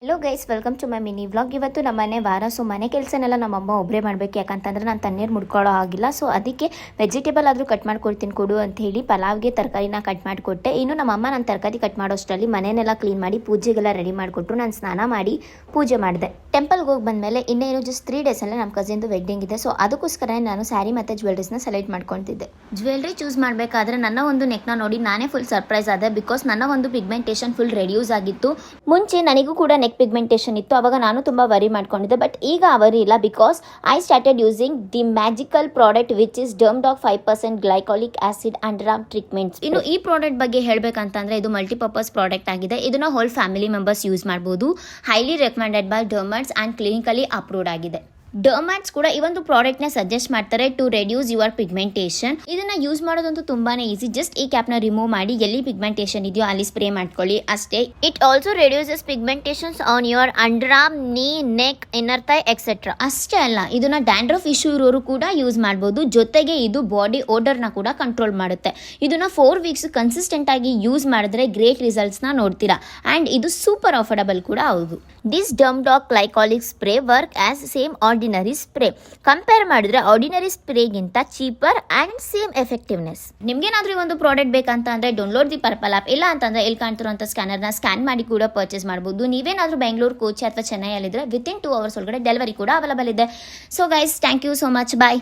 Hello guys, welcome to my mini vlog. ಇವತ್ತು ನಮ್ಮ ಮನೆ ವಾರ. ಸೊ ಮನೆ ಕೆಲಸನೆಲ್ಲ ನಮ್ಮಮ್ಮ ಒಬ್ಬರೇ ಮಾಡಬೇಕು. ಯಾಕಂತಂದ್ರೆ ನಾನು ತಣ್ಣೀರು ಮುಡ್ಕೊಳ್ಳೋ ಆಗಿಲ್ಲ. ಸೊ ಅದಕ್ಕೆ ವೆಜಿಟೇಬಲ್ ಆದರೂ ಕಟ್ ಮಾಡ್ಕೊಡ್ತೀನಿ ಕೊಡು ಅಂತ ಹೇಳಿ ಪಲಾವ್ಗೆ ತರಕಾರಿನ ಕಟ್ ಮಾಡಿಕೊಟ್ಟೆ. ಇನ್ನು ನಮ್ಮಮ್ಮ ನಾನು ತರಕಾರಿ ಕಟ್ ಮಾಡೋಷ್ಟರಲ್ಲಿ ಮನೆಯನ್ನೆಲ್ಲ ಕ್ಲೀನ್ ಮಾಡಿ ಪೂಜೆಗೆಲ್ಲ ರೆಡಿ ಮಾಡಿಕೊಟ್ರು. ನಾನು ಸ್ನಾನ ಮಾಡಿ ಪೂಜೆ ಮಾಡಿದೆ. ಟೆಂಪಲ್ಗೆ ಹೋಗಿ ಬಂದಮೇಲೆ ಇನ್ನೇನು ಜಸ್ಟ್ 3 ಡೇಸಲ್ಲೇ ನಮ್ಮ ಕಸಿನ್ದು ವೆಡ್ಡಿಂಗ್ ಇದೆ. ಸೊ ಅದಕ್ಕೋಸ್ಕರ ನಾನು ಸ್ಯಾರಿ ಮತ್ತು ಜ್ಯುವೆಲ್ರೀಸ್ನ ಸೆಲೆಕ್ಟ್ ಮಾಡ್ಕೊತಿದ್ದೆ. ಜ್ಯುವೆಲ್ರಿ ಚೂಸ್ ಮಾಡಬೇಕಾದ್ರೆ ನನ್ನ ಒಂದು ನೆಕ್ನ ನೋಡಿ ನಾನೇ ಫುಲ್ ಸರ್ಪ್ರೈಸ್ ಆದೆ. ಬಿಕಾಸ್ ನನ್ನ ಒಂದು ಪಿಗ್ಮೆಂಟೇಷನ್ ಫುಲ್ ರೆಡ್ಯೂಸ್ ಆಗಿತ್ತು. ಮುಂಚೆ ನನಗೂ ಕೂಡ ನೆಕ್ ಪಿಗ್ಮೆಂಟೇಷನ್ ಇತ್ತು. ಅವಾಗ ನಾನು ತುಂಬಾ ವರಿ ಮಾಡ್ಕೊಂಡಿದ್ದೆ. ಬಟ್ ಈಗ ವರಿ ಇಲ್ಲ. Because I started using the magical product which is Dermdoc 5% glycolic acid and ram treatments. ಇನ್ನು ಈ ಪ್ರಾಡಕ್ಟ್ ಬಗ್ಗೆ ಹೇಳಬೇಕಂತಂದ್ರೆ ಇದು ಮಲ್ಟಿಪರ್ಪಸ್ ಪ್ರಾಡಕ್ಟ್ ಆಗಿದೆ. ಇದನ್ನ ಹೋಲ್ ಫ್ಯಾಮಿಲಿ ಮೆಂಬರ್ಸ್ ಯೂಸ್ ಮಾಡಬಹುದು. Highly recommended by dermats and clinically approved ಆಗಿದೆ. ಡರ್ಮ್ಯಾಟ್ಸ್ ಕೂಡ ಈ ಒಂದು ಪ್ರಾಡಕ್ಟ್ನ ಸಜೆಸ್ಟ್ ಮಾಡ್ತಾರೆ ಟು ರೆಡ್ಯೂಸ್ ಯುವರ್ ಪಿಗ್ಮೆಂಟೇಷನ್. ಇದನ್ನ ಯೂಸ್ ಮಾಡೋದಂತೂ ತುಂಬಾನೇ ಈಸಿ. ಜಸ್ಟ್ ಈ ಕ್ಯಾಪ್ನ ರಿಮೂವ್ ಮಾಡಿ ಎಲ್ಲಿ ಪಿಗ್ಮೆಂಟೇಷನ್ ಇದೆಯೋ ಅಲ್ಲಿ ಸ್ಪ್ರೇ ಮಾಡ್ಕೊಳ್ಳಿ ಅಷ್ಟೇ. It also reduces pigmentations on your under arm, ನೀ, ನೆಕ್, ಇನ್ನರ್ ಥೈ ಎಕ್ಸೆಟ್ರಾ. ಅಷ್ಟೇ ಅಲ್ಲ, ಇದನ್ನ ಡ್ಯಾಂಡ್ರಫ್ ಇಶ್ಯೂ ಇರೋರು ಕೂಡ ಯೂಸ್ ಮಾಡಬಹುದು. ಜೊತೆಗೆ ಇದು ಬಾಡಿ ಓಡರ್ನ ಕೂಡ ಕಂಟ್ರೋಲ್ ಮಾಡುತ್ತೆ. ಇದನ್ನ 4 ವೀಕ್ಸ್ ಕನ್ಸಿಸ್ಟೆಂಟ್ ಆಗಿ ಯೂಸ್ ಮಾಡಿದ್ರೆ ಗ್ರೇಟ್ ರಿಸಲ್ಟ್ಸ್ ನ ನೋಡ್ತೀರಾ. ಅಂಡ್ ಇದು ಸೂಪರ್ ಅಫೋರ್ಡಬಲ್ ಕೂಡ ಹೌದು. This Dermdoc glycolic spray work as same ordinary spray. Compare ಮಾಡಿದ್ರೆ ಆರ್ಡಿನರಿ ಸ್ಪ್ರೇಗಿಂತ ಚೀಪರ್ ಅಂಡ್ ಸೇಮ್ ಎಫೆಕ್ಟಿವ್ನೆಸ್. ನಿಮ್ಗೇನಾದ್ರೂ ಈ ಒಂದು ಪ್ರಾಡಕ್ಟ್ ಬೇಕಂತ ಅಂದ್ರೆ ಡೌನ್ಲೋಡ್ ದಿ ಪರ್ಪಲ್ ಆಪ್. ಇಲ್ಲ ಅಂತಂದ್ರೆ ಇಲ್ಲಿ ಕಾಣ್ತಿರುವಂತ ಸ್ಕ್ಯಾನರ್ನ ಸ್ಕ್ಯಾನ್ ಮಾಡಿ ಕೂಡ ಪರ್ಚೇಸ್ ಮಾಡಬಹುದು. ನೀವೇನಾದ್ರೂ ಬೆಂಗಳೂರು, ಕೋಚಿ ಅಥವಾ ಚೆನ್ನೈಯಲ್ಲಿದ್ರೆ ವಿತಿನ್ 2 ಅವರ್ಸ್ ಒಳಗಡೆ ಡೆಲಿವರಿ ಕೂಡ ಅವೈಲೇಬಲ್ ಇದೆ. So guys, thank you so much. Bye.